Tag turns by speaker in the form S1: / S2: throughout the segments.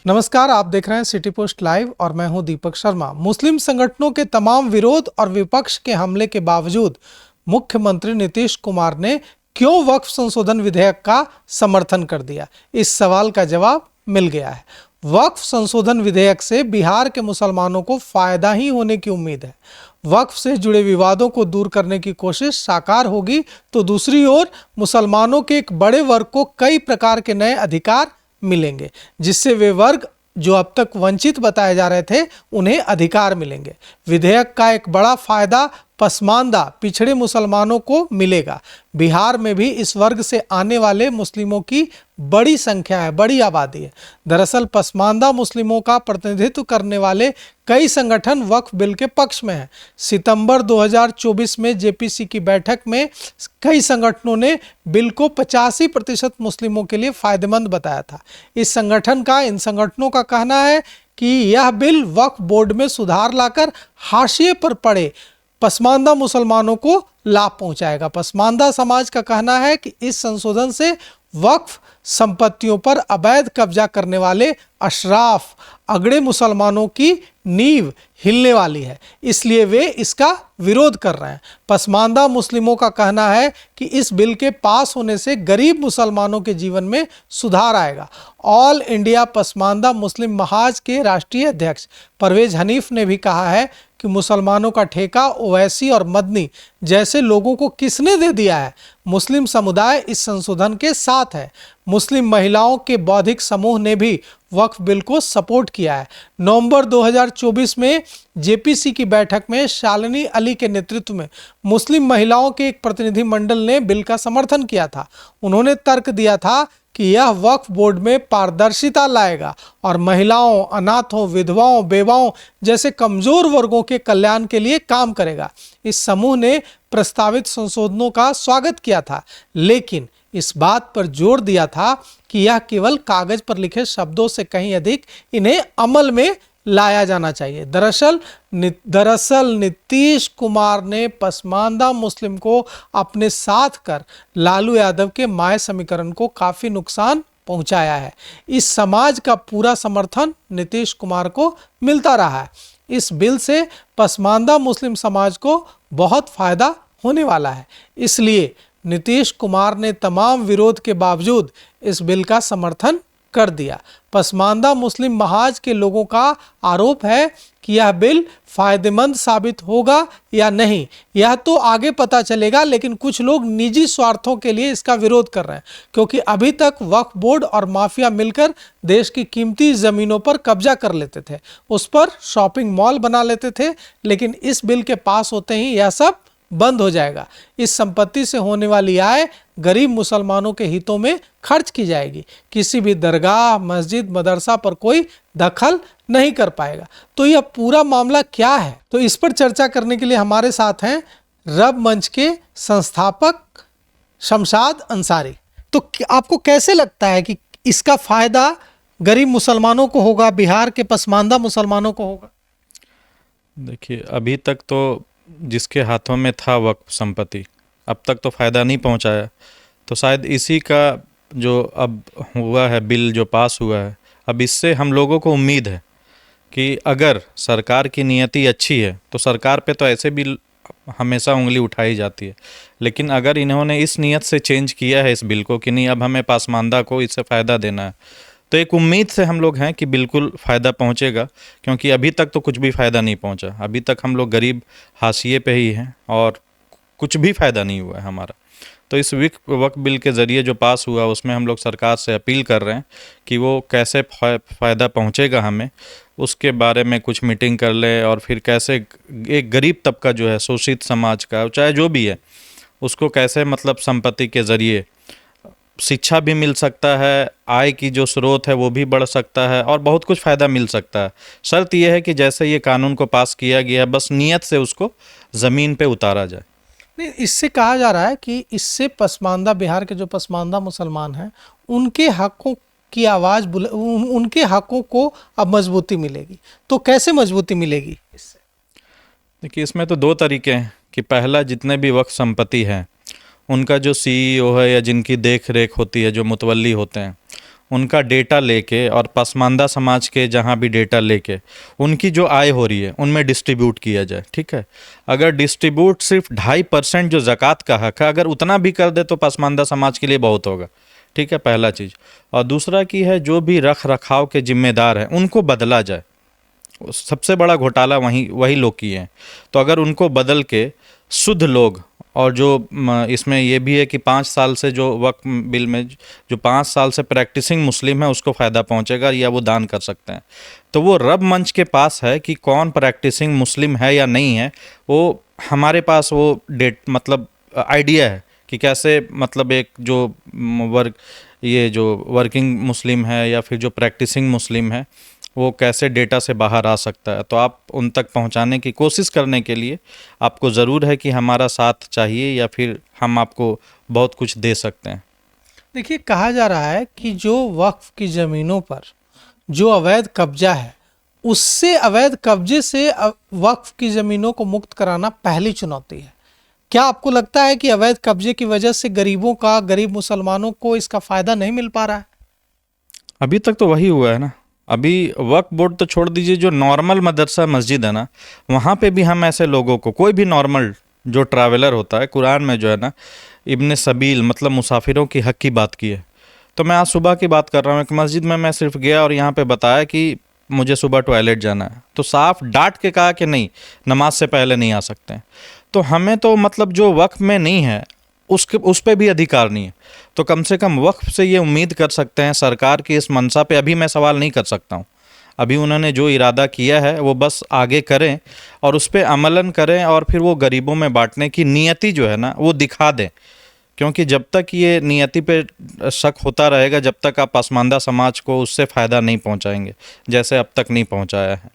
S1: नमस्कार, आप देख रहे हैं सिटी पोस्ट लाइव और मैं हूं दीपक शर्मा। मुस्लिम संगठनों के तमाम विरोध और विपक्ष के हमले के बावजूद मुख्यमंत्री नीतीश कुमार ने क्यों वक्फ संशोधन विधेयक का समर्थन कर दिया? इस सवाल का जवाब मिल गया है। वक्फ संशोधन विधेयक से बिहार के मुसलमानों को फायदा ही होने की उम्मीद है। वक्फ से जुड़े विवादों को दूर करने की कोशिश साकार होगी तो दूसरी ओर मुसलमानों के एक बड़े वर्ग को कई प्रकार के नए अधिकार मिलेंगे, जिससे वे वर्ग जो अब तक वंचित बताए जा रहे थे उन्हें अधिकार मिलेंगे। विधेयक का एक बड़ा फायदा पसमानदा पिछड़े मुसलमानों को मिलेगा। बिहार में भी इस वर्ग से आने वाले मुस्लिमों की बड़ी संख्या है, बड़ी आबादी है। दरअसल पसमानदा मुस्लिमों का प्रतिनिधित्व करने वाले कई संगठन वक्फ बिल के पक्ष में हैं। सितंबर 2024 में जेपीसी की बैठक में कई संगठनों ने बिल को 85% मुस्लिमों के लिए फायदेमंद बताया था। इन संगठनों का कहना है कि यह बिल वक्फ बोर्ड में सुधार लाकर हाशिए पर पड़े पसमानदा मुसलमानों को लाभ पहुंचाएगा। पसमानदा समाज का कहना है कि इस संशोधन से वक्फ संपत्तियों पर अवैध कब्जा करने वाले अशराफ अगड़े मुसलमानों की नींव हिलने वाली है, इसलिए वे इसका विरोध कर रहे हैं। पसमानदा मुस्लिमों का कहना है कि इस बिल के पास होने से गरीब मुसलमानों के जीवन में सुधार आएगा। ऑल इंडिया पसमानदा मुस्लिम महाज के राष्ट्रीय अध्यक्ष परवेज हनीफ ने भी कहा है कि मुसलमानों का ठेका ओवैसी और मदनी जैसे लोगों को किसने दे दिया है? मुस्लिम समुदाय इस संशोधन के साथ है। मुस्लिम महिलाओं के बौद्धिक समूह ने भी वक्फ बिल को सपोर्ट किया है। नवंबर 2024 में जेपीसी की बैठक में शालिनी अली के नेतृत्व में मुस्लिम महिलाओं के एक प्रतिनिधि मंडल ने बिल का समर्थन किया था। उन्होंने तर्क दिया था कि यह वक्फ बोर्ड में पारदर्शिता लाएगा और महिलाओं, अनाथों, विधवाओं, बेवाओं जैसे कमजोर वर्गों के कल्याण के लिए काम करेगा। इस समूह ने प्रस्तावित संशोधनों का स्वागत किया था, लेकिन इस बात पर जोर दिया था कि यह केवल कागज पर लिखे शब्दों से कहीं अधिक इन्हें अमल में लाया जाना चाहिए। दरअसल नीतीश कुमार ने पसमानदा मुस्लिम को अपने साथ कर लालू यादव के माय समीकरण को काफी नुकसान पहुंचाया है। इस समाज का पूरा समर्थन नीतीश कुमार को मिलता रहा है। इस बिल से पसमानदा मुस्लिम समाज को बहुत फायदा होने वाला है, इसलिए नीतीश कुमार ने तमाम विरोध के बावजूद इस बिल का समर्थन कर दिया। पसमानदा मुस्लिम महाज के लोगों का आरोप है कि यह बिल फायदेमंद साबित होगा या नहीं, यह तो आगे पता चलेगा, लेकिन कुछ लोग निजी स्वार्थों के लिए इसका विरोध कर रहे हैं, क्योंकि अभी तक वक्फ बोर्ड और माफिया मिलकर देश की कीमती जमीनों पर कब्जा कर लेते थे, उस पर शॉपिंग मॉल बना लेते थे, लेकिन इस बिल के पास होते ही यह सब बंद हो जाएगा। इस संपत्ति से होने वाली आय गरीब मुसलमानों के हितों में खर्च की जाएगी। किसी भी दरगाह, मस्जिद, मदरसा पर कोई दखल नहीं कर पाएगा। तो यह पूरा मामला क्या है? तो इस पर चर्चा करने के लिए हमारे साथ हैं रब मंच के संस्थापक शमशाद अंसारी। तो आपको कैसे लगता है कि इसका फायदा गरीब मुसलमानों को होगा, बिहार के पसमानदा मुसलमानों को होगा?
S2: देखिए, अभी तक तो जिसके हाथों में था वक्फ संपत्ति, अब तक तो फ़ायदा नहीं पहुंचाया। तो शायद इसी का जो अब हुआ है, बिल जो पास हुआ है, अब इससे हम लोगों को उम्मीद है कि अगर सरकार की नियति अच्छी है तो सरकार पे तो ऐसे बिल हमेशा उंगली उठाई जाती है, लेकिन अगर इन्होंने इस नियत से चेंज किया है इस बिल को कि नहीं, अब हमें पासमानदा को इससे फ़ायदा देना है, तो एक उम्मीद से हम लोग हैं कि बिल्कुल फ़ायदा पहुंचेगा, क्योंकि अभी तक तो कुछ भी फ़ायदा नहीं पहुंचा। अभी तक हम लोग गरीब हाशिए पे ही हैं और कुछ भी फ़ायदा नहीं हुआ है हमारा। तो इस वक्फ बिल के ज़रिए जो पास हुआ उसमें हम लोग सरकार से अपील कर रहे हैं कि वो कैसे फ़ायदा पहुंचेगा हमें, उसके बारे में कुछ मीटिंग कर ले, और फिर कैसे एक गरीब तबका जो है, शोषित समाज का, चाहे जो भी है, उसको कैसे मतलब संपत्ति के ज़रिए शिक्षा भी मिल सकता है, आय की जो स्रोत है वो भी बढ़ सकता है, और बहुत कुछ फ़ायदा मिल सकता है। शर्त यह है कि जैसे ये कानून को पास किया गया, बस नियत से उसको ज़मीन पे उतारा जाए।
S1: नहीं, इससे कहा जा रहा है कि इससे पसमानदा, बिहार के जो पसमानदा मुसलमान हैं, उनके हकों की आवाज़ उनके हकों को अब मजबूती मिलेगी। तो कैसे मजबूती मिलेगी इससे?
S2: देखिए, इसमें तो दो तरीके हैं कि पहला, जितने भी वक्फ संपत्ति हैं उनका जो सीईओ है या जिनकी देख रेख होती है, जो मुतवल्ली होते हैं, उनका डेटा लेके और पसमानदा समाज के जहाँ भी डेटा लेके उनकी जो आय हो रही है उनमें डिस्ट्रीब्यूट किया जाए। ठीक है, अगर डिस्ट्रीब्यूट सिर्फ 2.5% जो ज़कात का हक है अगर उतना भी कर दे तो पसमानदा समाज के लिए बहुत होगा। ठीक है, पहला चीज़। और दूसरा की है जो भी रख रखाव के जिम्मेदार हैं उनको बदला जाए। सबसे बड़ा घोटाला वही लोग किए हैं। तो अगर उनको बदल के शुद्ध लोग, और जो इसमें ये भी है कि 5 साल से जो वक्फ बिल में जो 5 साल से प्रैक्टिसिंग मुस्लिम है उसको फ़ायदा पहुंचेगा या वो दान कर सकते हैं। तो वो रब मंच के पास है कि कौन प्रैक्टिसिंग मुस्लिम है या नहीं है। वो हमारे पास वो मतलब आइडिया है कि कैसे मतलब एक जो ये जो वर्किंग मुस्लिम है या फिर जो प्रैक्टिसिंग मुस्लिम है वो कैसे डेटा से बाहर आ सकता है। तो आप उन तक पहुंचाने की कोशिश करने के लिए आपको ज़रूर है कि हमारा साथ चाहिए या फिर हम आपको बहुत कुछ दे सकते हैं।
S1: देखिए, कहा जा रहा है कि जो वक्फ की ज़मीनों पर जो अवैध कब्जा है उससे अवैध कब्जे से वक्फ की ज़मीनों को मुक्त कराना पहली चुनौती है। क्या आपको लगता है कि अवैध कब्जे की वजह से गरीब मुसलमानों को इसका फ़ायदा नहीं मिल पा रहा है?
S2: अभी तक तो वही हुआ है ना। अभी वक्फ बोर्ड तो छोड़ दीजिए, जो नॉर्मल मदरसा मस्जिद है ना वहाँ पे भी हम ऐसे लोगों को, कोई भी नॉर्मल जो ट्रैवलर होता है, कुरान में जो है ना इब्न सबील मतलब मुसाफिरों की हक की बात की है। तो मैं आज सुबह की बात कर रहा हूँ, एक मस्जिद में मैं सिर्फ गया और यहाँ पे बताया कि मुझे सुबह टॉयलेट जाना है, तो साफ डांट के कहा कि नहीं, नमाज से पहले नहीं आ सकते हैं। तो हमें तो मतलब जो वक्फ में नहीं है उस पे भी अधिकार नहीं है। तो कम से कम वक्फ से ये उम्मीद कर सकते हैं, सरकार की इस मंशा पे अभी मैं सवाल नहीं कर सकता हूँ। अभी उन्होंने जो इरादा किया है वो बस आगे करें और उस पर अमलन करें और फिर वो गरीबों में बांटने की नियति जो है ना वो दिखा दें। क्योंकि जब तक ये नियति पे शक होता रहेगा, जब तक आप पसमानदा समाज को उससे फ़ायदा नहीं पहुंचाएंगे जैसे अब तक नहीं पहुंचाया है।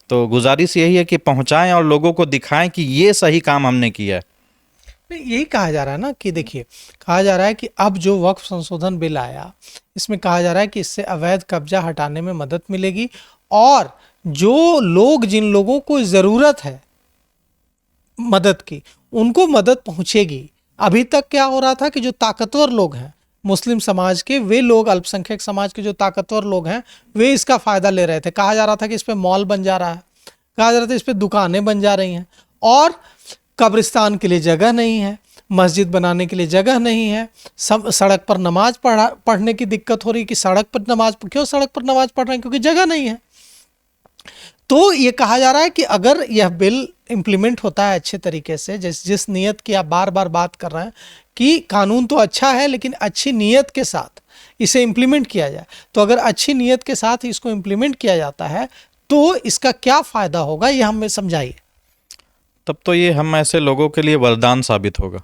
S2: तो गुजारिश यही है कि पहुंचाएं और लोगों को दिखाएं कि ये सही काम हमने किया है।
S1: यही कहा जा रहा है ना कि देखिए, कहा जा रहा है कि अब जो वक्फ संशोधन बिल आया इसमें कहा जा रहा है कि इससे अवैध कब्जा हटाने में मदद मिलेगी और जो लोग, जिन लोगों को ज़रूरत है मदद की, उनको मदद पहुंचेगी। अभी तक क्या हो रहा था कि जो ताकतवर लोग हैं मुस्लिम समाज के, वे लोग, अल्पसंख्यक समाज के जो ताकतवर लोग हैं वे इसका फ़ायदा ले रहे थे। कहा जा रहा था कि इस पर मॉल बन जा रहा है, कहा जा रहा था इस पर दुकानें बन जा रही हैं और कब्रिस्तान के लिए जगह नहीं है, मस्जिद बनाने के लिए जगह नहीं है, सब सड़क पर नमाज पढ़ने की दिक्कत हो रही कि सड़क पर नमाज पढ़ रहे हैं क्योंकि जगह नहीं है। तो ये कहा जा रहा है कि अगर यह बिल इम्प्लीमेंट होता है अच्छे तरीके से, जिस नीयत की आप बार बार बात कर रहे हैं कि कानून तो अच्छा है लेकिन अच्छी नीयत के साथ इसे इम्प्लीमेंट किया जाए, तो अगर अच्छी नीयत के साथ इसको इम्प्लीमेंट किया जाता है तो इसका क्या फ़ायदा होगा, ये हमें समझाइए।
S2: तब तो ये हम ऐसे लोगों के लिए वरदान साबित होगा,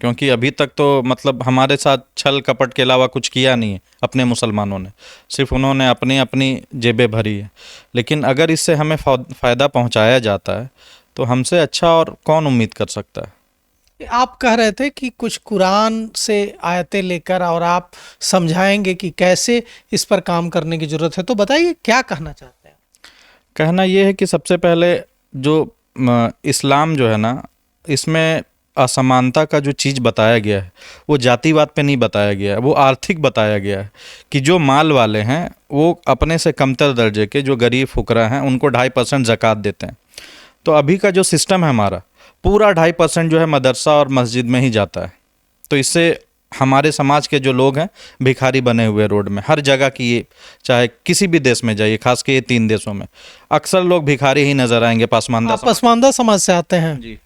S2: क्योंकि अभी तक तो मतलब हमारे साथ छल कपट के अलावा कुछ किया नहीं है अपने मुसलमानों ने, सिर्फ उन्होंने अपनी अपनी जेबें भरी है। लेकिन अगर इससे हमें फ़ायदा पहुंचाया जाता है तो हमसे अच्छा और कौन उम्मीद कर सकता है।
S1: आप कह रहे थे कि कुछ कुरान से आयतें लेकर और आप समझाएंगे कि कैसे इस पर काम करने की ज़रूरत है, तो बताइए क्या कहना चाहते हैं।
S2: कहना ये है कि सबसे पहले जो इस्लाम जो है ना, इसमें असमानता का जो चीज़ बताया गया है वो जातिवाद पे नहीं बताया गया है, वो आर्थिक बताया गया है कि जो माल वाले हैं वो अपने से कमतर दर्जे के जो गरीब फुकरा हैं उनको 2.5% ज़कात देते हैं। तो अभी का जो सिस्टम है हमारा, पूरा 2.5% जो है मदरसा और मस्जिद में ही जाता है। तो इससे हमारे समाज के जो लोग हैं भिखारी बने हुए रोड में, हर जगह की, ये चाहे किसी भी देश में जाइए, खास के ये 3 देशों में अक्सर लोग भिखारी ही नजर आएंगे।
S1: पासमानदा समाज से आते हैं
S2: जी।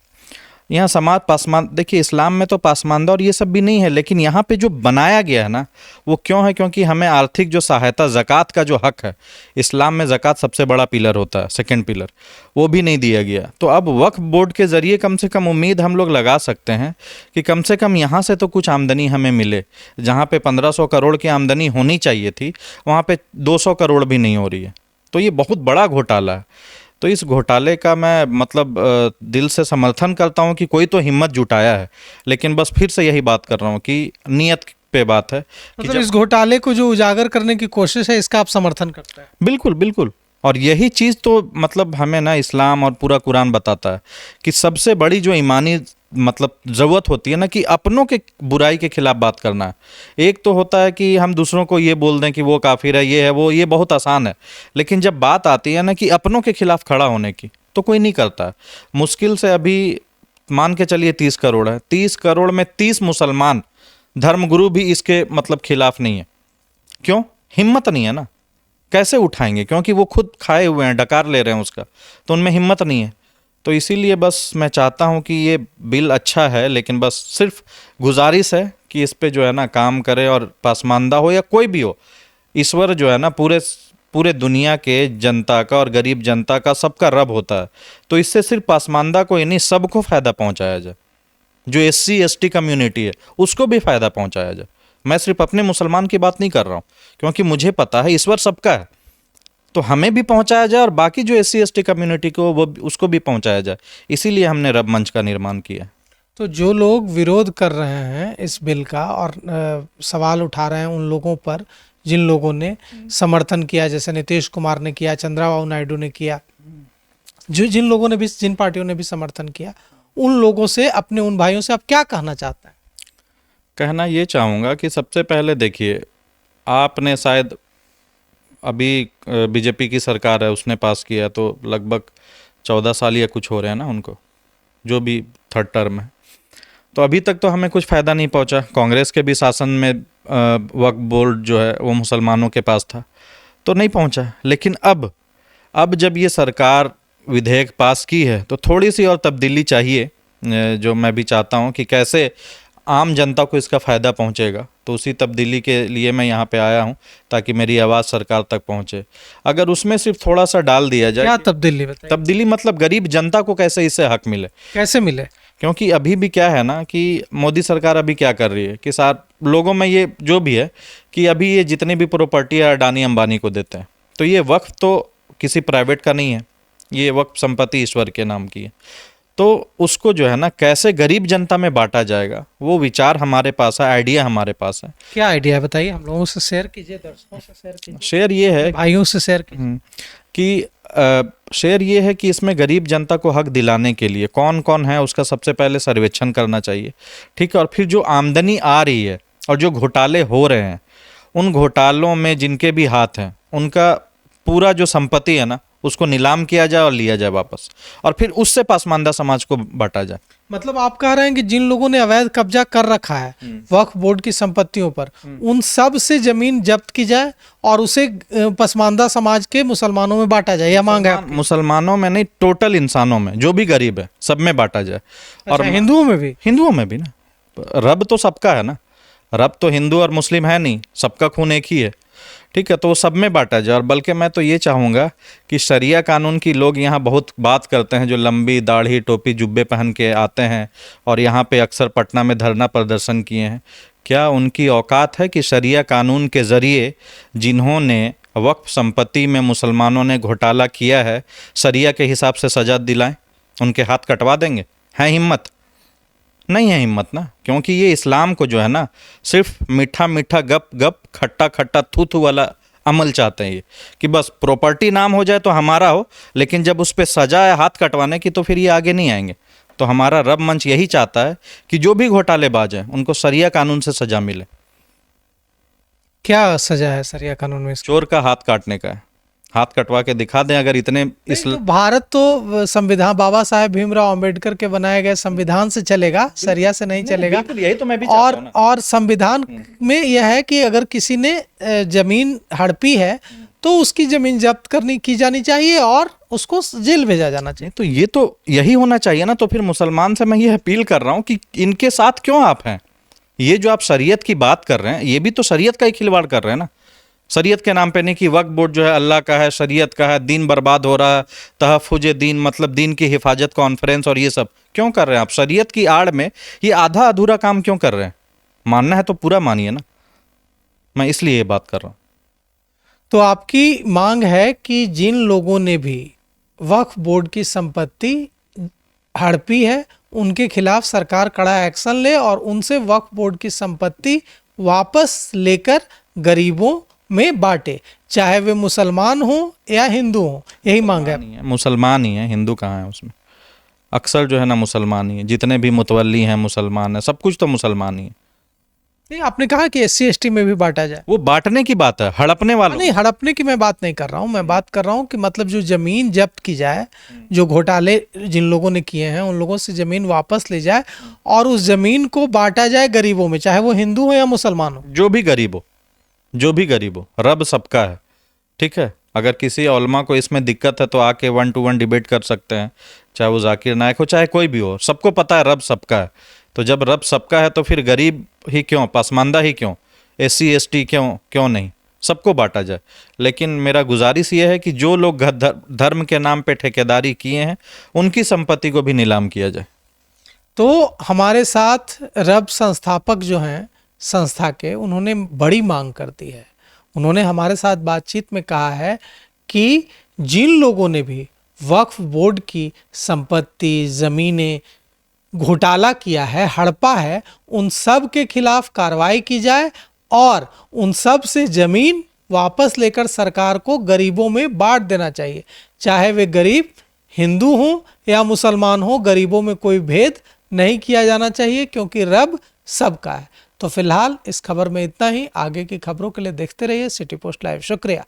S2: यहाँ समाज पासमान, देखिए इस्लाम में तो पासमानदा और ये सब भी नहीं है, लेकिन यहाँ पे जो बनाया गया है ना वो क्यों है, क्योंकि हमें आर्थिक जो सहायता, ज़कात का जो हक है, इस्लाम में ज़कात सबसे बड़ा पिलर होता है, सेकंड पिलर, वो भी नहीं दिया गया। तो अब वक्फ बोर्ड के ज़रिए कम से कम उम्मीद हम लोग लगा सकते हैं कि कम से कम यहाँ से तो कुछ आमदनी हमें मिले। जहाँ पे 1500 करोड़ की आमदनी होनी चाहिए थी वहाँ पे 200 करोड़ भी नहीं हो रही है। तो ये बहुत बड़ा घोटाला है। तो इस घोटाले का मैं मतलब दिल से समर्थन करता हूं कि कोई तो हिम्मत जुटाया है, लेकिन बस फिर से यही बात कर रहा हूं कि नियत पे बात है।
S1: मतलब इस घोटाले को जो उजागर करने की कोशिश है इसका आप समर्थन करते हैं?
S2: बिल्कुल बिल्कुल। और यही चीज़ तो मतलब हमें ना इस्लाम और पूरा कुरान बताता है कि सबसे बड़ी जो ईमानी मतलब ज़रूरत होती है ना कि अपनों के बुराई के खिलाफ बात करना है। एक तो होता है कि हम दूसरों को ये बोल दें कि वो काफिर है, ये है वो, ये बहुत आसान है। लेकिन जब बात आती है ना कि अपनों के खिलाफ खड़ा होने की, तो कोई नहीं करता है। मुश्किल से अभी मान के चलिए 30 करोड़ है, 30 करोड़ में 30 मुसलमान धर्मगुरु भी इसके मतलब खिलाफ नहीं है। क्यों? हिम्मत नहीं है ना। कैसे उठाएंगे? क्योंकि वो खुद खाए हुए हैं, डकार ले रहे हैं उसका, तो उनमें हिम्मत नहीं है। तो इसीलिए बस मैं चाहता हूं कि ये बिल अच्छा है, लेकिन बस सिर्फ गुजारिश है कि इस पे जो है ना काम करे, और पासमानदा हो या कोई भी हो, ईश्वर जो है ना पूरे पूरे दुनिया के जनता का और गरीब जनता का सबका रब होता है। तो इससे सिर्फ पासमानदा को ही नहीं, सबको फ़ायदा पहुंचाया जाए। जो SC ST कम्युनिटी है उसको भी फ़ायदा पहुंचाया जाए। मैं सिर्फ अपने मुसलमान की बात नहीं कर रहा हूँ, क्योंकि मुझे पता है ईश्वर सबका है, तो हमें भी पहुंचाया जाए और बाकी जो SC ST कम्युनिटी को वो उसको भी पहुंचाया जाए। इसीलिए हमने रब मंच का निर्माण किया।
S1: तो जो लोग विरोध कर रहे हैं इस बिल का और सवाल उठा रहे हैं उन लोगों पर जिन लोगों ने समर्थन किया, जैसे नीतीश कुमार ने किया, चंद्रबाबू नायडू ने किया, जो जिन लोगों ने भी, जिन पार्टियों ने भी समर्थन किया, उन लोगों से, अपने उन भाइयों से आप क्या कहना चाहते हैं?
S2: कहना ये चाहूँगा कि सबसे पहले देखिए, आपने शायद अभी BJP की सरकार है, उसने पास किया, तो लगभग 14 साल या कुछ हो रहे हैं ना उनको, जो भी थर्ड टर्म है। तो अभी तक तो हमें कुछ फ़ायदा नहीं पहुंचा। कांग्रेस के भी शासन में वक्फ बोर्ड जो है वो मुसलमानों के पास था, तो नहीं पहुंचा। लेकिन अब जब ये सरकार विधेयक पास की है, तो थोड़ी सी और तब्दीली चाहिए, जो मैं भी चाहता हूं कि कैसे आम जनता को इसका फ़ायदा पहुंचेगा। तो उसी तब्दीली के लिए मैं यहाँ पे आया हूँ, ताकि मेरी आवाज़ सरकार तक पहुँचे। अगर उसमें सिर्फ थोड़ा सा डाल दिया जाए।
S1: क्या तब्दीली बताइए?
S2: तब्दीली मतलब गरीब जनता को कैसे इससे हक मिले।
S1: कैसे मिले?
S2: क्योंकि अभी भी क्या है ना कि मोदी सरकार अभी क्या कर रही है कि लोगों में ये जो भी है कि अभी ये जितनी भी प्रॉपर्टी है अडानी अंबानी को देते हैं, तो ये वक्फ तो किसी प्राइवेट का नहीं है, ये वक्फ संपत्ति ईश्वर के नाम की है। तो उसको जो है ना कैसे गरीब जनता में बांटा जाएगा, वो विचार हमारे पास है, आइडिया हमारे पास है।
S1: क्या आइडिया है बताइए, हम लोगों से शेयर कीजिए, दर्शकों से शेयर कीजिए,
S2: शेयर ये है
S1: भाइयों से शेयर कीजिए
S2: कि शेयर ये है कि इसमें गरीब जनता को हक दिलाने के लिए कौन कौन है उसका सबसे पहले सर्वेक्षण करना चाहिए, ठीक है। और फिर जो आमदनी आ रही है और जो घोटाले हो रहे हैं, उन घोटालों में जिनके भी हाथ हैं, उनका पूरा जो संपत्ति है ना उसको नीलाम किया जाए और लिया जाए वापस, और फिर उससे पासमानदा समाज को बांटा जाए।
S1: मतलब आप कह रहे हैं कि जिन लोगों ने अवैध कब्जा कर रखा है वक्फ बोर्ड की संपत्तियों पर, उन सब से जमीन जब्त की जाए और उसे पसमानदा समाज के मुसलमानों में बांटा जाए, यह मांग है आपकी?
S2: मुसलमानों में नहीं, टोटल इंसानों में, जो भी गरीब है सब में बांटा जाए। और
S1: हिंदुओं में भी?
S2: हिंदुओं में भी ना, रब तो सबका है ना, रब तो हिंदू और मुस्लिम है नहीं, सबका खून एक ही है, ठीक है। तो वो सब में बांटा जाए। और बल्कि मैं तो ये चाहूँगा कि शरिया कानून की लोग यहाँ बहुत बात करते हैं, जो लंबी दाढ़ी टोपी जुब्बे पहन के आते हैं और यहाँ पे अक्सर पटना में धरना प्रदर्शन किए हैं, क्या उनकी औकात है कि शरिया कानून के ज़रिए जिन्होंने वक्फ संपत्ति में मुसलमानों ने घोटाला किया है, शरिया के हिसाब से सजा दिलाएं? उनके हाथ कटवा देंगे? है हिम्मत? नहीं है हिम्मत ना, क्योंकि ये इस्लाम को जो है ना सिर्फ मीठा मीठा गप गप खट्टा खट्टा थू थू वाला अमल चाहते हैं, ये कि बस प्रॉपर्टी नाम हो जाए तो हमारा हो, लेकिन जब उस पर सजा है हाथ कटवाने की तो फिर ये आगे नहीं आएंगे। तो हमारा रब मंच यही चाहता है कि जो भी घोटालेबाज हैं उनको शरिया कानून से सजा मिले।
S1: क्या सजा है शरिया कानून में?
S2: चोर का हाथ काटने का है, हाथ कटवा के दिखा दें। अगर इतने
S1: तो भारत तो संविधान, बाबा साहेब भीमराव अंबेडकर के बनाए गए संविधान से चलेगा, शरिया से नहीं चलेगा।
S2: यही तो मैं भी चाहता हूं ना।
S1: और संविधान में यह है कि अगर किसी ने जमीन हड़पी है तो उसकी जमीन जब्त की जानी चाहिए और उसको जेल भेजा जाना चाहिए।
S2: तो ये तो यही होना चाहिए ना। तो फिर मुसलमान से मैं ये अपील कर रहा हूँ कि इनके साथ क्यों आप हैं? ये जो आप शरीयत की बात कर रहे हैं, ये भी तो शरीयत का ही खिलवाड़ कर रहे हैं ना। शरीयत के नाम पे नहीं कि वक्फ बोर्ड जो है अल्लाह का है, शरीयत का है, दीन बर्बाद हो रहा है, तहफ़्फ़ुज़ दीन मतलब दीन की हिफाजत कॉन्फ्रेंस और ये सब क्यों कर रहे हैं आप? शरीयत की आड़ में ये आधा अधूरा काम क्यों कर रहे हैं? मानना है तो पूरा मानिए ना। मैं इसलिए ये बात कर रहा हूँ।
S1: तो आपकी मांग है कि जिन लोगों ने भी वक्फ बोर्ड की संपत्ति हड़पी है उनके खिलाफ सरकार कड़ा एक्शन ले और उनसे वक्फ बोर्ड की संपत्ति वापस लेकर गरीबों में बांटे, चाहे वे मुसलमान हो या हिंदू हो। यही मांग है।
S2: मुसलमान ही है, हिंदू कहाँ है उसमें? अक्सर जो है ना मुसलमान ही है, जितने भी मुतवल्ली हैं मुसलमान हैं, सब कुछ तो मुसलमान ही है।
S1: नहीं, आपने कहा कि SC ST में भी बांटा जाए।
S2: वो बांटने की बात है, हड़पने वालों।
S1: नहीं, हड़पने की मैं बात नहीं कर रहा हूँ, मैं बात कर रहा हूँ कि मतलब जो जमीन जब्त की जाए, जो घोटाले जिन लोगों ने किए हैं उन लोगों से जमीन वापस ली जाए और उस जमीन को बांटा जाए गरीबों में, चाहे वो हिंदू हो या मुसलमान हो।
S2: जो भी गरीब हो, जो भी गरीब हो, रब सबका है, ठीक है। अगर किसी उलमा को इसमें दिक्कत है तो आके 1 to 1 डिबेट कर सकते हैं, चाहे वो जाकिर नायक हो चाहे कोई भी हो, सबको पता है रब सबका है। तो जब रब सबका है तो फिर गरीब ही क्यों, पसमानदा ही क्यों, SC ST क्यों नहीं, सबको बांटा जाए। लेकिन मेरा गुजारिश ये है कि जो लोग धर्म के नाम पे ठेकेदारी किए हैं उनकी संपत्ति को भी नीलाम किया जाए।
S1: तो हमारे साथ रब संस्थापक जो हैं संस्था के, उन्होंने बड़ी मांग कर दी है। उन्होंने हमारे साथ बातचीत में कहा है कि जिन लोगों ने भी वक्फ बोर्ड की संपत्ति, ज़मीनें घोटाला किया है, हड़पा है, उन सब के खिलाफ कार्रवाई की जाए और उन सब से ज़मीन वापस लेकर सरकार को गरीबों में बांट देना चाहिए। चाहे वे गरीब हिंदू हों या मुसलमान हों, गरीबों में कोई भेद नहीं किया जाना चाहिए क्योंकि रब सबका है। तो फिलहाल इस खबर में इतना ही। आगे की खबरों के लिए देखते रहिए सिटी पोस्ट लाइव। शुक्रिया।